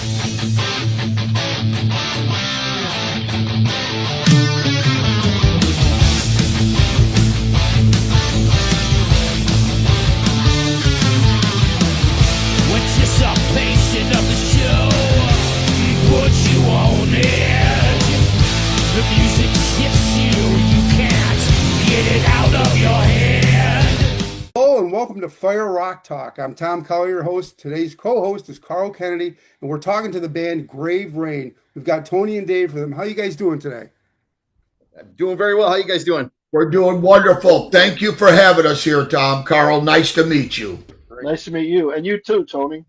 Anticipation of the show puts you on edge. The music shifts you, you can't get it out of your head. Hello and welcome to FireRock Talk. I'm Tom Collier, your host. Today's co-host is Carl Kennedy, and we're talking to the band GraveReign. We've got Tony and Dave for them. How you guys doing today? I'm doing very well. How you guys doing? We're doing wonderful. Thank you for having us here, Tom. Carl, nice to meet you. Nice to meet you. And you too, Tony.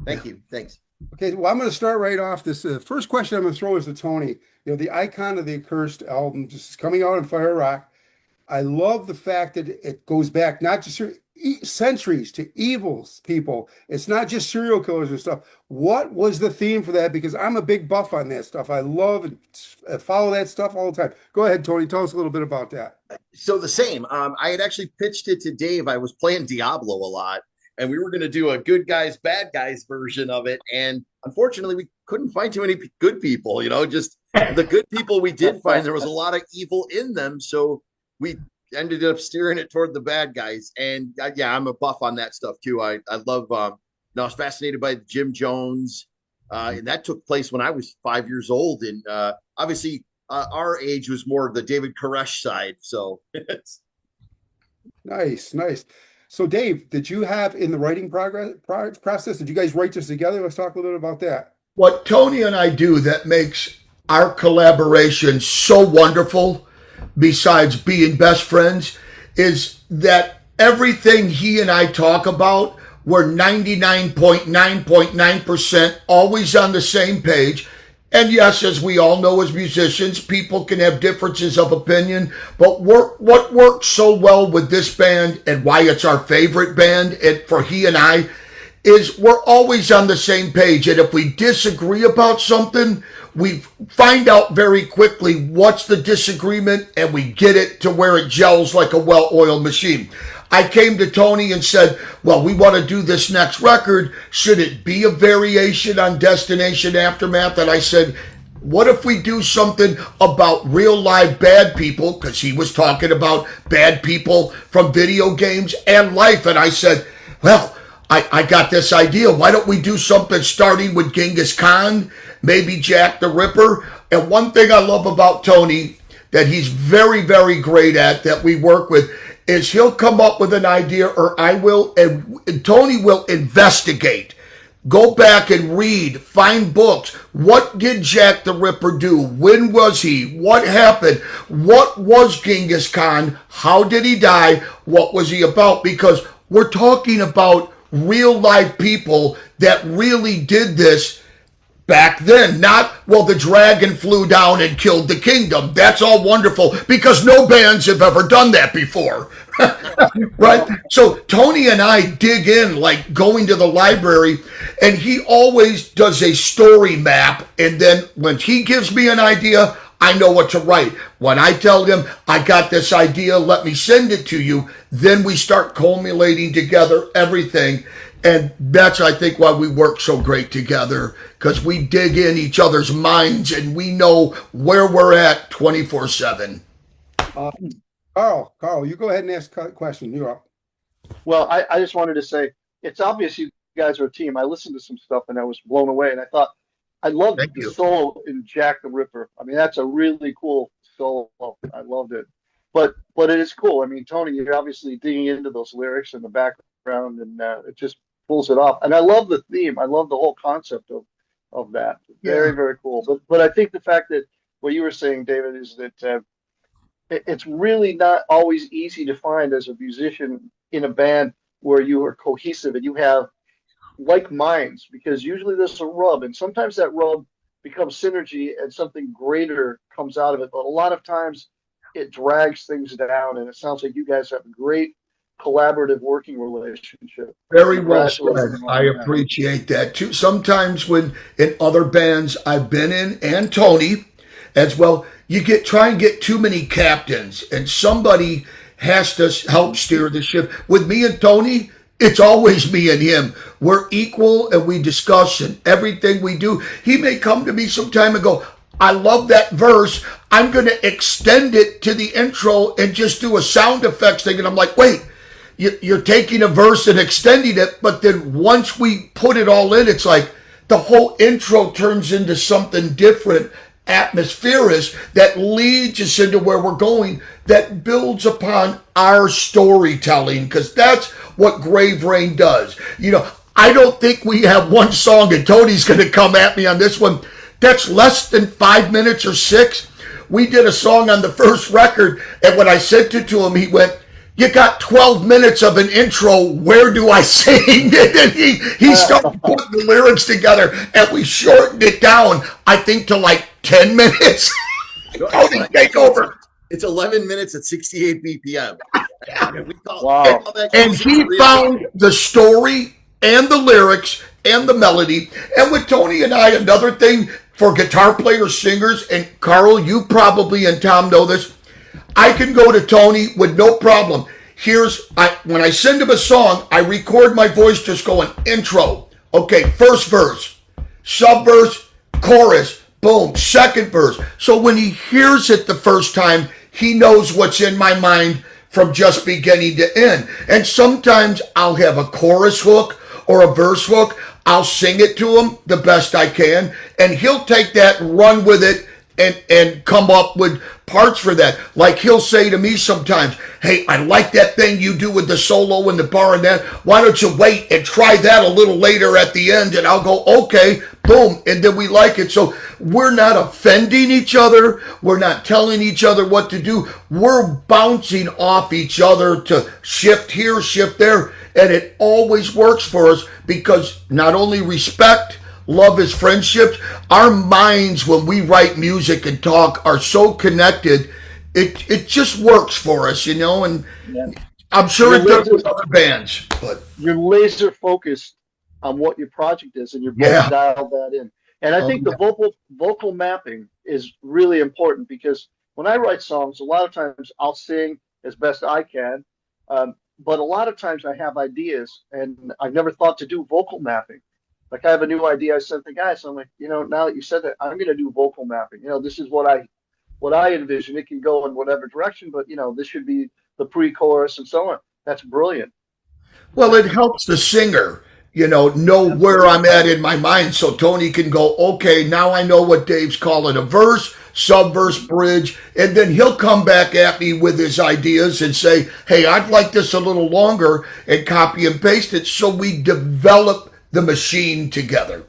Thank you. Thanks. Okay, well, I'm going to start right off. This first question I'm going to throw is to Tony. You know, the Icon of the Accursed album just is coming out on FireRock. I love the fact that it goes back not just centuries to evils people. It's not just serial killers and stuff. What was the theme for that? Because I'm a big buff on that stuff. I love and follow that stuff all the time. Go ahead, Tony. Tell us a little bit about that. So the same. I had actually pitched it to Dave. I was playing Diablo a lot, and we were going to do a good guys, bad guys version of it. And unfortunately, we couldn't find too many good people. You know, just the good people we did find, there was a lot of evil in them. So we ended up steering it toward the bad guys. And yeah, I'm a buff on that stuff too. I love, I was fascinated by Jim Jones. And that took place when I was 5 years old. And obviously our age was more of the David Koresh side. So it's Nice. So, Dave, did you have in the writing process, did you guys write this together? Let's talk a little bit about that. What Tony and I do that makes our collaboration so wonderful, besides being best friends, is that everything he and I talk about, we're 99.9% always on the same page. And yes, as we all know as musicians, people can have differences of opinion, but what works so well with this band and why it's our favorite band for he and I is we're always on the same page. And if we disagree about something, we find out very quickly what's the disagreement and we get it to where it gels like a well-oiled machine. I came to Tony and said, well, we want to do this next record. Should it be a variation on Destination Aftermath? And I said, what if we do something about real live bad people? Because he was talking about bad people from video games and life. And I said, well, I got this idea. Why don't we do something starting with Genghis Khan, maybe Jack the Ripper? And one thing I love about Tony that he's very, very great at that we work with is he'll come up with an idea, or I will, and Tony will investigate. Go back and read, find books. What did Jack the Ripper do? When was he? What happened? What was Genghis Khan? How did he die? What was he about? Because we're talking about real life people that really did this back then. Not, well, the dragon flew down and killed the kingdom. That's all wonderful because no bands have ever done that before. Right? So Tony and I dig in like going to the library, and he always does a story map. And then when he gives me an idea, I know what to write. When I tell him, I got this idea, let me send it to you, then we start culminating together everything. And that's, I think, why we work so great together, because we dig in each other's minds and we know where we're at 24/7. Carl, you go ahead and ask a question. You're up. Well, I just wanted to say it's obvious you guys are a team. I listened to some stuff and I was blown away. And I thought I loved Thank the you. solo in Jack the Ripper. I mean, that's a really cool solo. I loved it. But it is cool. I mean, Tony, you're obviously digging into those lyrics in the background, and it just pulls it off. And I love the theme. I love the whole concept of that. Very, very cool. But I think the fact that what you were saying, David, is that it's really not always easy to find as a musician in a band where you are cohesive and you have like minds, because usually there's a rub, and sometimes that rub becomes synergy and something greater comes out of it. But a lot of times it drags things down, and it sounds like you guys have a great collaborative working relationship. Very well said. I appreciate that too. Sometimes when in other bands I've been in, and Tony as well, you try and get too many captains, and somebody has to help steer the ship. With me and Tony, It's always me and him. We're equal and we discuss and everything we do. He may come to me sometime and go, I love that verse. I'm going to extend it to the intro and just do a sound effects thing. And I'm like, wait, you're taking a verse and extending it. But then once we put it all in, it's like the whole intro turns into something different, atmospheric, that leads us into where we're going, that builds upon our storytelling, because that's what GraveReign does. I don't think we have one song, and Tony's going to come at me on this one, that's less than 5 minutes or 6. We did a song on the first record, and when I sent it to him, he went, you got 12 minutes of an intro. Where do I sing? And then he started putting the lyrics together, and we shortened it down, I think, to like 10 minutes. Tony, take over. It's 11 minutes at 68 BPM. Wow. And he found the story and the lyrics and the melody. And with Tony and I, another thing for guitar players, singers, and Carl, you probably and Tom know this, I can go to Tony with no problem. When I send him a song, I record my voice just going intro. Okay, first verse, sub-verse, chorus, boom, second verse. So when he hears it the first time, he knows what's in my mind from just beginning to end. And sometimes I'll have a chorus hook or a verse hook. I'll sing it to him the best I can, and he'll take that and run with it and come up with parts for that. Like he'll say to me sometimes, hey, I like that thing you do with the solo and the bar and that. Why don't you wait and try that a little later at the end? And I'll go, okay, boom. And then we like it. So we're not offending each other. We're not telling each other what to do. We're bouncing off each other to shift here, shift there. And it always works for us because not only respect, love is friendships. Our minds, when we write music and talk, are so connected. It just works for us, And I'm sure it does with other bands. But you're laser focused on what your project is, and you're both dialed that in. And I think the vocal mapping is really important, because when I write songs, a lot of times I'll sing as best I can, but a lot of times I have ideas, and I've never thought to do vocal mapping. Like I have a new idea I sent the guy, so I'm like, now that you said that, I'm going to do vocal mapping. This is what I envision. It can go in whatever direction, but this should be the pre-chorus and so on. That's brilliant. Well, it helps the singer, know where I'm at in my mind, so Tony can go, okay, now I know what Dave's calling a verse, sub-verse, bridge, and then he'll come back at me with his ideas and say, hey, I'd like this a little longer, and copy and paste it, so we develop the machine together.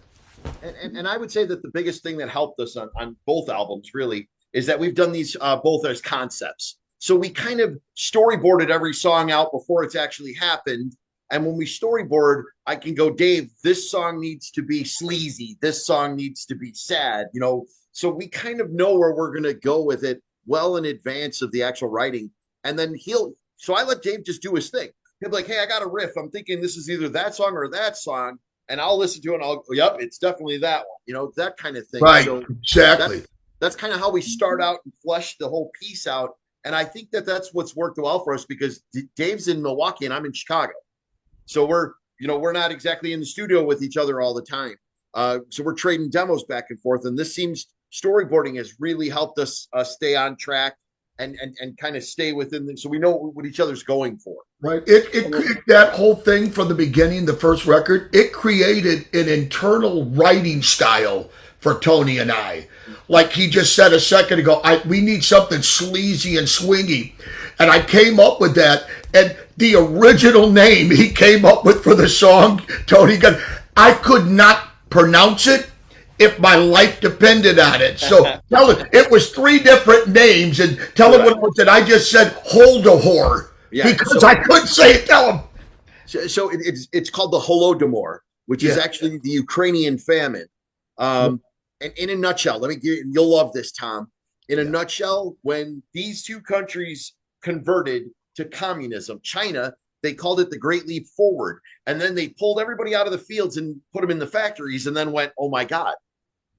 And I would say that the biggest thing that helped us on both albums really is that we've done these both as concepts. So we kind of storyboarded every song out before it's actually happened. And when we storyboard, I can go, Dave, this song needs to be sleazy. This song needs to be sad, So we kind of know where we're going to go with it well in advance of the actual writing. And then so I let Dave just do his thing. He'll be like, hey, I got a riff. I'm thinking this is either that song or that song. And I'll listen to it and I'll go, yep, it's definitely that one, that kind of thing. Right, so exactly. That's kind of how we start out and flesh the whole piece out. And I think that that's what's worked well for us, because Dave's in Milwaukee and I'm in Chicago. So we're not exactly in the studio with each other all the time. So we're trading demos back and forth. And this seems storyboarding has really helped us stay on track and kind of stay within so we know what each other's going for. Right. It that whole thing from the beginning, the first record, it created an internal writing style for Tony and I. Like he just said a second ago, we need something sleazy and swingy. And I came up with that. And the original name he came up with for the song, Tony, I could not pronounce it if my life depended on it. So tell it, it was 3 different names, and tell him what it was, and I just said, hold a whore. Yeah, because I couldn't say it, tell him. So it's called the Holodomor, which is actually the Ukrainian famine. And in a nutshell, you'll love this, Tom. In a nutshell, when these two countries converted to communism, China, they called it the Great Leap Forward. And then they pulled everybody out of the fields and put them in the factories and then went, oh my God,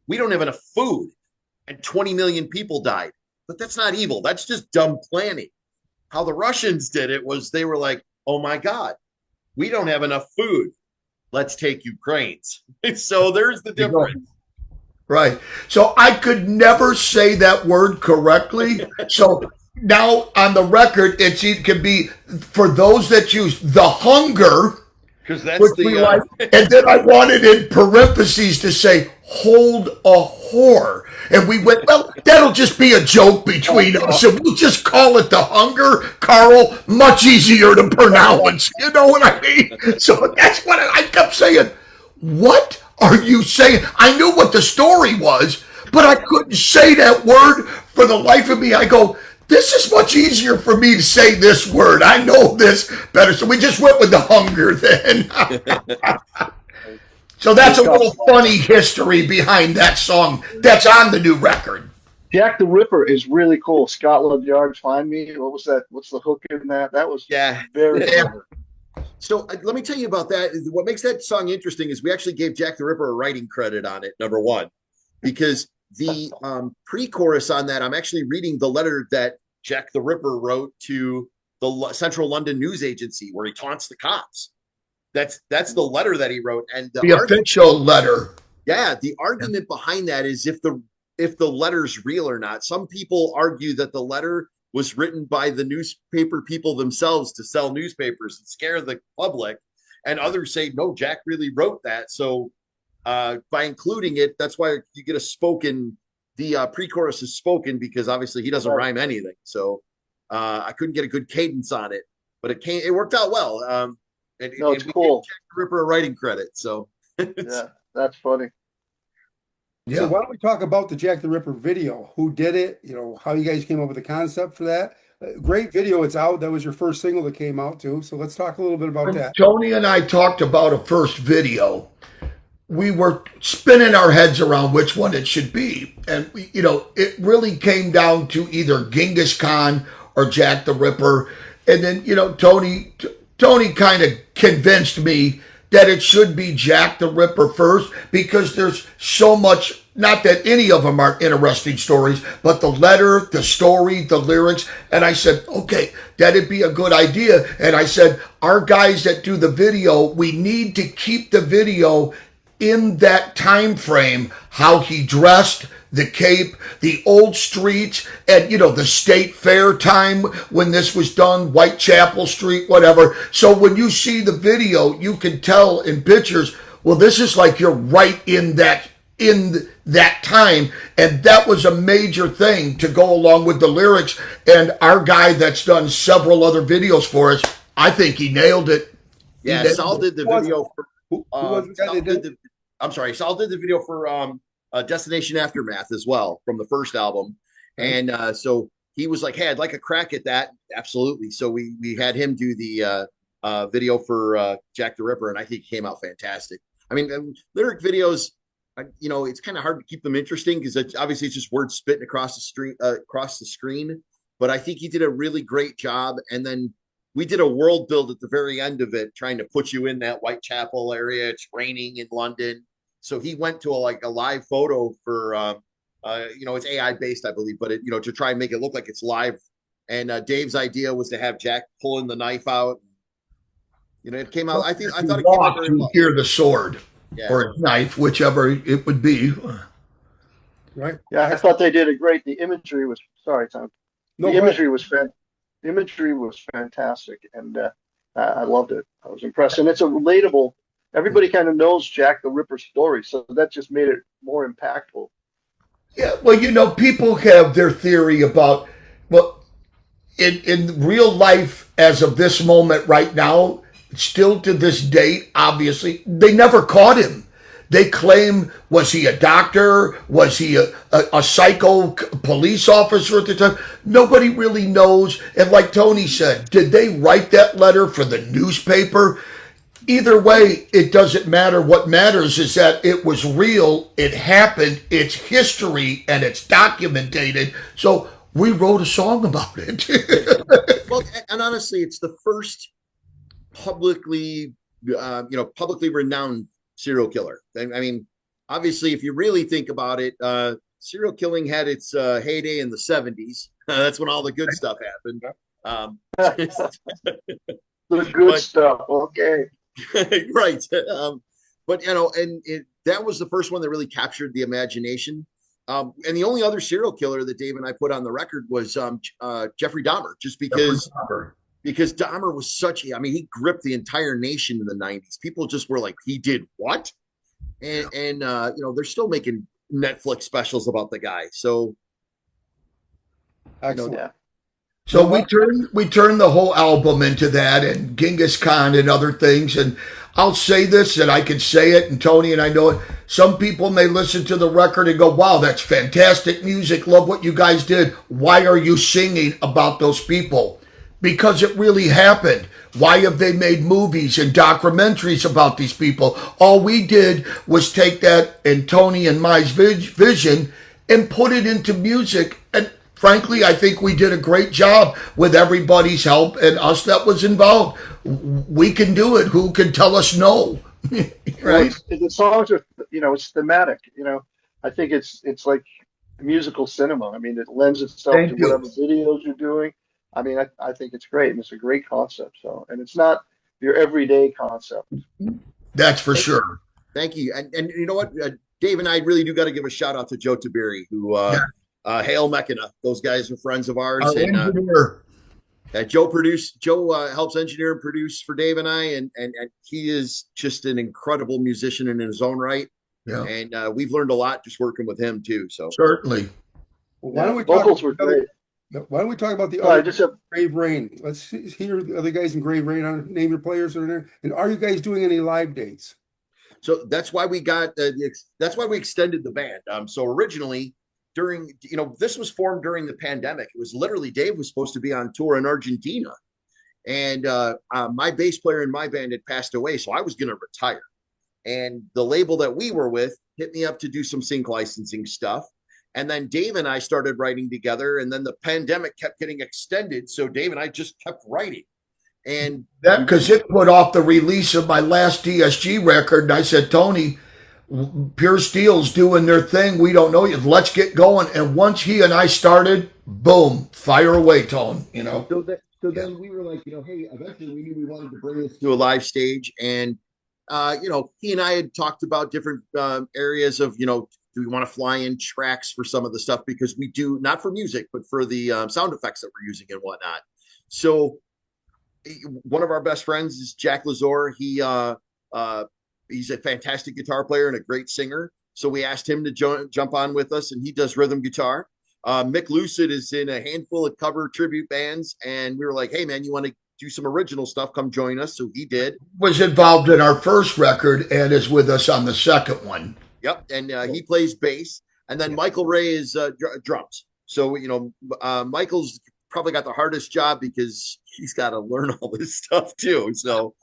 we don't have enough food. And 20 million people died. But that's not evil. That's just dumb planning. How the Russians did it was they were like, oh my God, we don't have enough food. Let's take Ukraine's. So there's the difference. Right. So I could never say that word correctly. So now on the record, it can be for those that use the hunger, Because that's which we like, and then I wanted in parentheses to say hold a whore. And we went, well, that'll just be a joke between us, and we'll just call it the hunger, Carl. Much easier to pronounce. You know what I mean? So that's what I kept saying. What are you saying? I knew what the story was, but I couldn't say that word for the life of me. I go, this is much easier for me to say this word. I know this better. So we just went with the hunger then. So that's a little funny history behind that song that's on the new record. Jack the Ripper is really cool. Scotland Yard, Find Me. What was that? What's the hook in that? That was very clever. So let me tell you about that. What makes that song interesting is we actually gave Jack the Ripper a writing credit on it, number one, because the pre-chorus on that, I'm actually reading the letter that Jack the Ripper wrote to the Central London News Agency where he taunts the cops. That's the letter that he wrote, and the official letter. Yeah, the argument behind that is if the letter's real or not. Some people argue that the letter was written by the newspaper people themselves to sell newspapers and scare the public, and others say no, Jack really wrote that. So by including it, that's why you get the pre-chorus is spoken, because obviously he doesn't rhyme anything. So I couldn't get a good cadence on it, but it worked out well. It's cool. Jack the Ripper a writing credit. So yeah, that's funny. Yeah. So why don't we talk about the Jack the Ripper video? Who did it? You know, how you guys came up with the concept for that. Great video. It's out. That was your first single that came out too. So let's talk a little bit about that. Tony and I talked about a first video. We were spinning our heads around which one it should be. And, it really came down to either Genghis Khan or Jack the Ripper. And then, Tony kind of convinced me that it should be Jack the Ripper first, because there's so much, not that any of them aren't interesting stories, but the letter, the story, the lyrics. And I said, okay, that'd be a good idea. And I said, our guys that do the video, we need to keep the video in that time frame, how he dressed, the cape, the old streets, and the state fair time when this was done, Whitechapel Street, whatever. So when you see the video, you can tell in pictures, well, this is like you're right in that time. And that was a major thing to go along with the lyrics. And our guy that's done several other videos for us, I think he nailed it. Yeah, Saul did the video for Saul did the video for Destination Aftermath as well from the first album. And so he was like, hey, I'd like a crack at that. Absolutely. So we had him do the video for Jack the Ripper, and I think it came out fantastic. I mean, lyric videos, it's kind of hard to keep them interesting because obviously it's just words spitting across the screen. But I think he did a really great job. And then we did a world build at the very end of it, trying to put you in that Whitechapel area. It's raining in London. So he went to a live photo for, it's AI based, I believe, but to try and make it look like it's live. And Dave's idea was to have Jack pulling the knife out. It came out. I thought it came out very well. Hear the sword or knife, whichever it would be. Right. Yeah, I thought they did it great. The imagery was Tom. The imagery was fantastic, and I loved it. I was impressed, and it's a relatable. Everybody kind of knows Jack the Ripper story, so that just made it more impactful. Yeah, well, people have their theory about, in real life, as of this moment right now, still to this date, obviously, they never caught him. They claim, was he a doctor? Was he a psycho police officer at the time? Nobody really knows. And like Tony said, did they write that letter for the newspaper? Either way, it doesn't matter. What matters is that it was real, it happened, it's history, and it's documented. So we wrote a song about it. Well, and honestly, it's the first publicly renowned serial killer. I mean, obviously, if you really think about it, serial killing had its heyday in the 70s. That's when all the good stuff happened. The good But stuff. Okay. right. But that was the first one that really captured the imagination. And the only other serial killer that Dave and I put on the record was Jeffrey Dahmer, just because Dahmer was he gripped the entire nation in the 90s. People just were like, he did what? And they're still making Netflix specials about the guy. So Excellent. Yeah. So we turned the whole album into that, and Genghis Khan and other things. And I'll say this, and I can say it, and Tony and I know it. Some people may listen to the record and go, wow, that's fantastic music. Love what you guys did. Why are you singing about those people? Because it really happened. Why have they made movies and documentaries about these people? All we did was take that and Tony and my vision and put it into music. And frankly, I think we did a great job with everybody's help and us that was involved. We can do it. Who can tell us no? Right? The songs are, it's thematic. I think it's like musical cinema. I mean, it lends itself to whatever videos you're doing. I mean, I think it's great, and it's a great concept. So, and it's not your everyday concept. That's for sure. Thank you. And you know what, Dave and I really do got to give a shout out to Joe Tiberi, who Hail Mechana. Those guys are friends of ours. Joe helps engineer and produce for Dave and I, and he is just an incredible musician in his own right. Yeah. And we've learned a lot just working with him too. So certainly. Well, why don't we vocals were great. Why don't we talk about the other GraveReign? Let's hear the other guys in GraveReign. Name your players that are there. And are you guys doing any live dates? So that's why we got that's why we extended the band. So originally during this was formed during the pandemic. It was literally Dave was supposed to be on tour in Argentina, and my bass player in my band had passed away, so I was going to retire. And the label that we were with hit me up to do some sync licensing stuff. And then Dave and I started writing together, and then the pandemic kept getting extended. So Dave and I just kept writing. And that because it put off the release of my last DSG record. And I said, Tony, Pure Steel's doing their thing. We don't know you. Let's get going. And once he and I started, boom, fire away, Tone. So then we were like, hey, eventually we knew we wanted to bring this to a live stage. And, he and I had talked about different areas of, do we want to fly in tracks for some of the stuff? Because we do, not for music, but for the sound effects that we're using and whatnot. So one of our best friends is Jack Lazor. He's a fantastic guitar player and a great singer. So we asked him to jump on with us, and he does rhythm guitar. Mick Lucid is in a handful of cover tribute bands, and we were like, hey, man, you want to do some original stuff? Come join us. So he did. Was involved in our first record and is with us on the second one. Yep, and he plays bass, and then Michael Ray is drums. So Michael's probably got the hardest job because he's got to learn all this stuff too. So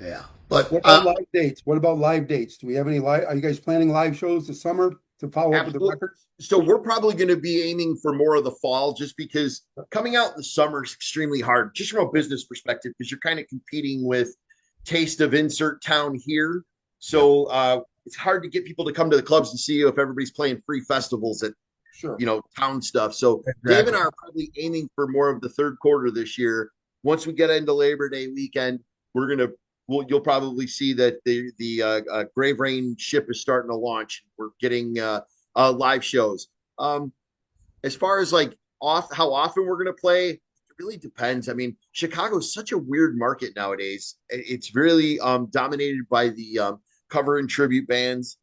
yeah, but what about live dates? What about live dates? Do we have any live? Are you guys planning live shows this summer to follow up with the record? So we're probably going to be aiming for more of the fall, just because coming out in the summer is extremely hard, just from a business perspective, because you're kind of competing with Taste of Insert Town here. So it's hard to get people to come to the clubs to see you if everybody's playing free festivals at, town stuff. So exactly. Dave and I are probably aiming for more of the third quarter this year. Once we get into Labor Day weekend, you'll probably see that the GraveReign ship is starting to launch. We're getting live shows. As far as how often we're going to play, it really depends. I mean, Chicago is such a weird market nowadays. It's really dominated by the cover and tribute bands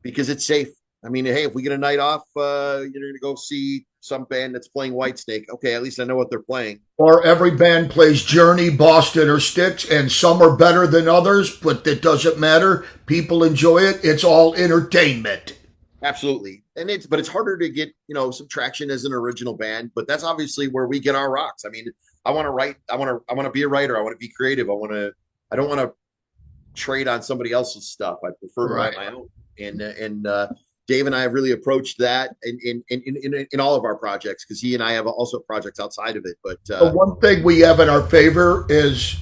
because it's safe. I mean, hey, if we get a night off, you're going to go see some band that's playing Whitesnake. Okay, at least I know what they're playing. Or every band plays Journey, Boston, or Styx, and some are better than others, but it doesn't matter. People enjoy it. It's all entertainment. Absolutely. But it's harder to get, some traction as an original band, but that's obviously where we get our rocks. I mean, I want to write, I want to be a writer. I want to be creative. I don't want to trade on somebody else's stuff. I prefer to write my own. And Dave and I have really approached that in all of our projects, because he and I have also projects outside of it. But the one thing we have in our favor is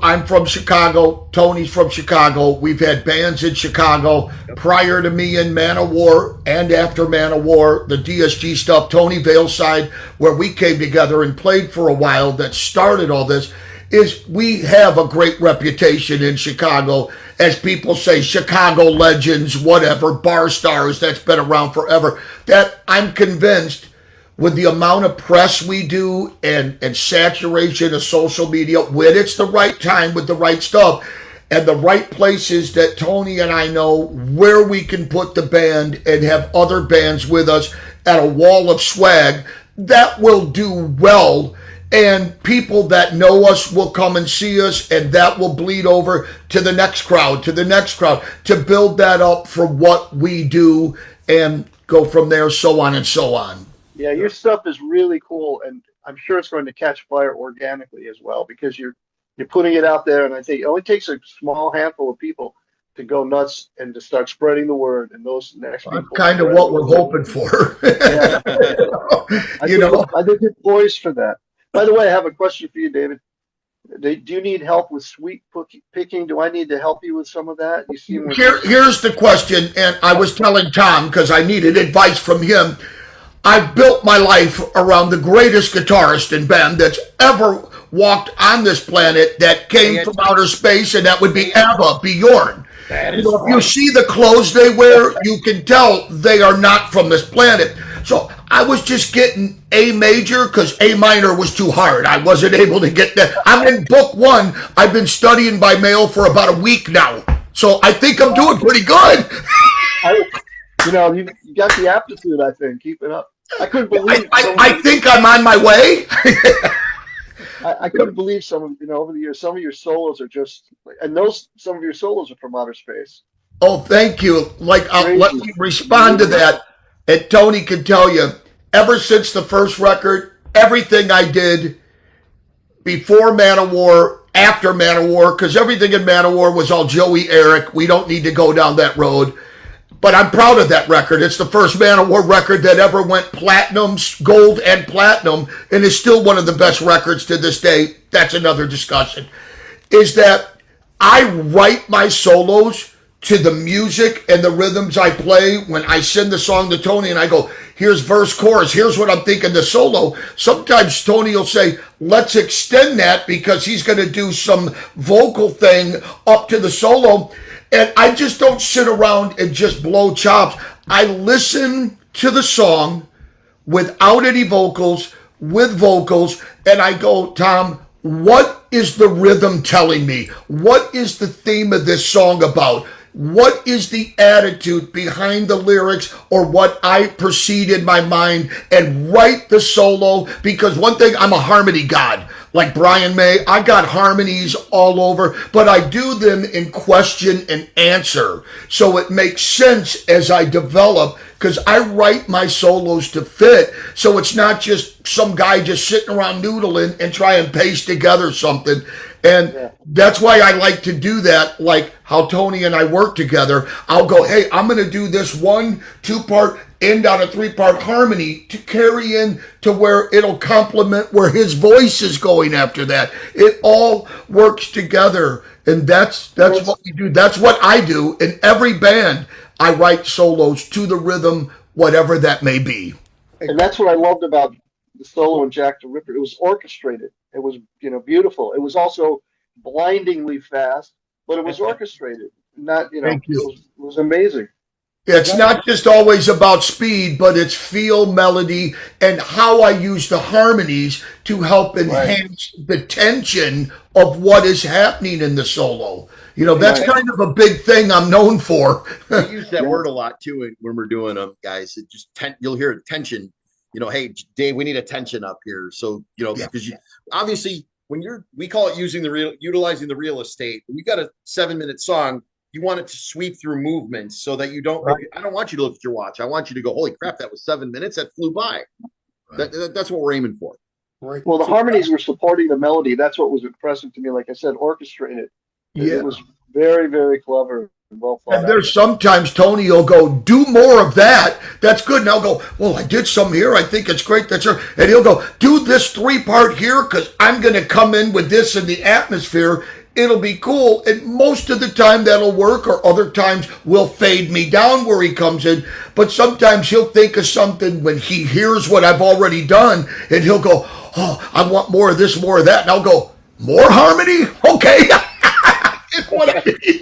I'm from Chicago. Tony's from Chicago. We've had bands in Chicago prior to me in Manowar and after Manowar, the DSG stuff, Tony Veilside, where we came together and played for a while that started all this. is we have a great reputation in Chicago, as people say, Chicago legends, whatever, bar stars that's been around forever, that I'm convinced with the amount of press we do and saturation of social media, when it's the right time with the right stuff and the right places that Tony and I know where we can put the band and have other bands with us at a wall of swag, that will do well. And people that know us will come and see us, and that will bleed over to the next crowd, to build that up for what we do and go from there, so on and so on. Yeah, your stuff is really cool, and I'm sure it's going to catch fire organically as well, because you're putting it out there, and I think it only takes a small handful of people to go nuts and to start spreading the word, and those next people. That's kind of what we're hoping for. Yeah. I think you're poised for that. By the way, I have a question for you, David. Do you need help with sweet picking? Do I need to help you with some of that? You seem Here's the question, and I was telling Tom, because I needed advice from him. I've built my life around the greatest guitarist and band that's ever walked on this planet that came from outer space, and that would be ABBA, Bjorn. If you see the clothes they wear, you can tell they are not from this planet. So I was just getting A major because A minor was too hard. I wasn't able to get that. I'm in book 1. I've been studying by mail for about a week now. So I think I'm doing pretty good. You got the aptitude, I think. Keep it up. I couldn't believe I think I'm on my way. I couldn't believe over the years, some of your solos are just, and some of your solos are from outer space. Oh, thank you. Let me respond to that. And Tony can tell you, ever since the first record, everything I did before Manowar, after Manowar, because everything in Manowar was all Joey Eric. We don't need to go down that road. But I'm proud of that record. It's the first Manowar record that ever went platinum, gold, and platinum, and is still one of the best records to this day. That's another discussion. Is that I write my solos to the music and the rhythms I play when I send the song to Tony and I go, here's verse, chorus, here's what I'm thinking the solo. Sometimes Tony will say, let's extend that because he's going to do some vocal thing up to the solo. And I just don't sit around and just blow chops. I listen to the song without any vocals, with vocals, and I go, Tom, what is the rhythm telling me? What is the theme of this song about? What is the attitude behind the lyrics or what I perceive in my mind, and write the solo? Because one thing, I'm a harmony god. Like Brian May, I got harmonies all over, but I do them in question and answer. So it makes sense as I develop, because I write my solos to fit. So it's not just some guy just sitting around noodling and try and paste together something. And that's why I like to do that, like how Tony and I work together. I'll go, hey, I'm going to do this 1-2-part, end on a 3-part harmony to carry in to where it'll complement where his voice is going after that. It all works together. And that's what we do. That's what I do. In every band, I write solos to the rhythm, whatever that may be. And that's what I loved about the solo in Jack the Ripper. It was orchestrated. It was, beautiful. It was also blindingly fast, but it was orchestrated. Not, Thank you. It was amazing. It's not just always about speed, but it's feel, melody, and how I use the harmonies to help enhance the tension of what is happening in the solo. That's kind of a big thing I'm known for. We use that word a lot too when we're doing them, guys. It just you'll hear tension. Hey, Dave, we need a tension up here. So because obviously we call it utilizing the real estate. When you got a 7-minute song, you want it to sweep through movements so that you don't. Right. I don't want you to look at your watch. I want you to go, holy crap, that was 7 minutes. That flew by. Right. That's what we're aiming for. Right. Well, the harmonies were supporting the melody. That's what was impressive to me. Like I said, orchestrated. It was very, very clever and well thought out. And there's sometimes Tony will go, do more of that. That's good. And I'll go, well, I did some here. I think it's great. And he'll go, do this 3-part here because I'm going to come in with this in the atmosphere. It'll be cool. And most of the time that'll work, or other times will fade me down where he comes in. But sometimes he'll think of something when he hears what I've already done, and he'll go, oh, I want more of this, more of that. And I'll go, More harmony? Okay. It's what I mean.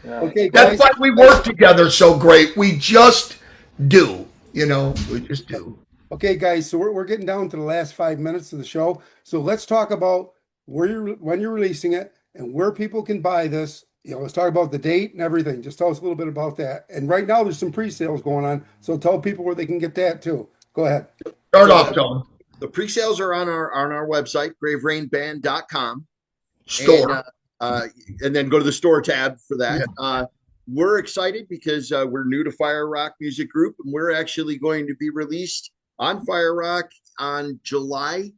Yeah. Okay, That's guys. why we work together so great. We just do. We just do. Okay, guys. So we're getting down to the last 5 minutes of the show. So let's talk about when you're releasing it and where people can buy this. Let's talk about the date and everything. Just tell us a little bit about that. And right now, there's some pre-sales going on. So tell people where they can get that too. Go ahead. Start So off, Tom. the pre-sales are on our website, GraveReignBand.com, and Store. and then go to the store tab for that. Yeah. We're excited because we're new to FireRock Music Group, and we're actually going to be released on FireRock on July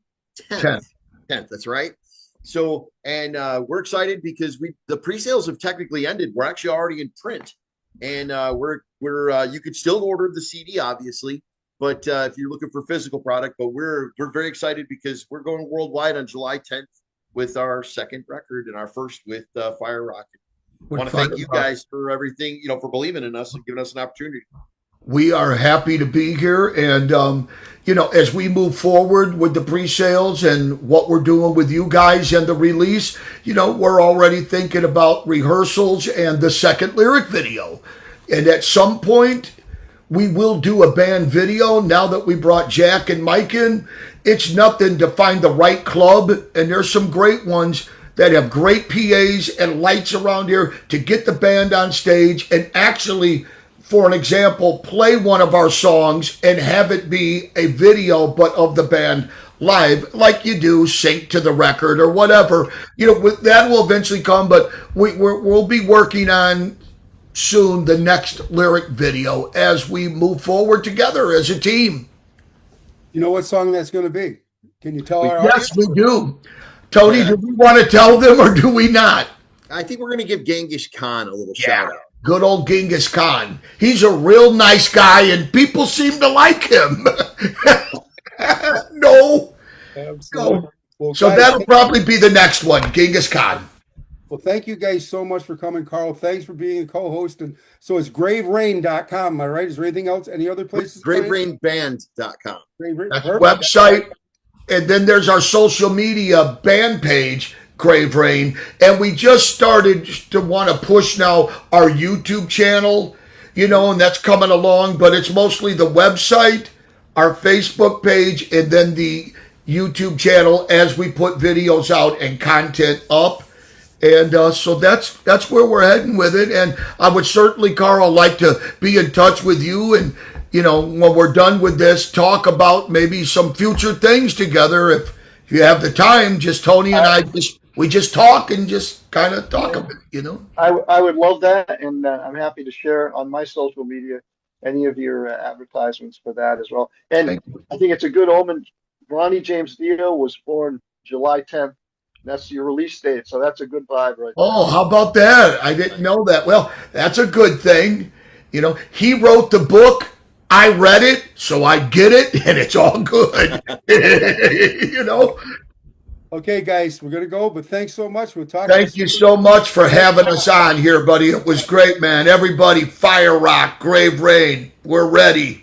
10th. 10th, that's right. So, and we're excited because the pre-sales have technically ended. We're actually already in print, and we're you could still order the CD, obviously, but if you're looking for physical product, but we're very excited because we're going worldwide on July 10th with our second record and our first with FireRock. I want to thank you guys for everything, for believing in us and giving us an opportunity. We are happy to be here. And, as we move forward with the pre-sales and what we're doing with you guys and the release, we're already thinking about rehearsals and the second lyric video. And at some point, we will do a band video now that we brought Jack and Mike in. It's nothing to find the right club. And there's some great ones that have great PAs and lights around here to get the band on stage and actually, for an example, play one of our songs and have it be a video, but of the band live, like you do, sync to the record or whatever. That will eventually come, but we'll be working on soon the next lyric video as we move forward together as a team. You know what song that's going to be? Can you tell our audience? Yes, we do. Tony, do we want to tell them or do we not? I think we're going to give Genghis Khan a little shout out. Good old Genghis Khan. He's a real nice guy and people seem to like him. No. Absolutely. Well, So guys, that'll probably be the next one, Genghis Khan. Well, thank you guys so much for coming, Carl. Thanks for being a co-host. And so it's GraveReign.com, am I right? Is there anything else? Any other places? GraveReignBand.com. That's the website. And then there's our social media band page, GraveReign. And we just started to want to push now our YouTube channel, and that's coming along. But it's mostly the website, our Facebook page, and then the YouTube channel as we put videos out and content up. And so that's where we're heading with it. And I would certainly, Carl, like to be in touch with you and, when we're done with this, talk about maybe some future things together. If you have the time, just Tony and I, we just talk and just kind of talk about it, I would love that, and I'm happy to share on my social media any of your advertisements for that as well. And I think it's a good omen. Ronnie James Dio was born July 10th. That's your release date, so that's a good vibe right there. Oh, how about that? I didn't know that. Well, that's a good thing. He wrote the book. I read it, so I get it, and it's all good. Okay, guys, we're going to go, but thanks so much. We'll talk. Thank you so much for having us on here, buddy. It was great, man. Everybody, FireRock, GraveReign, we're ready.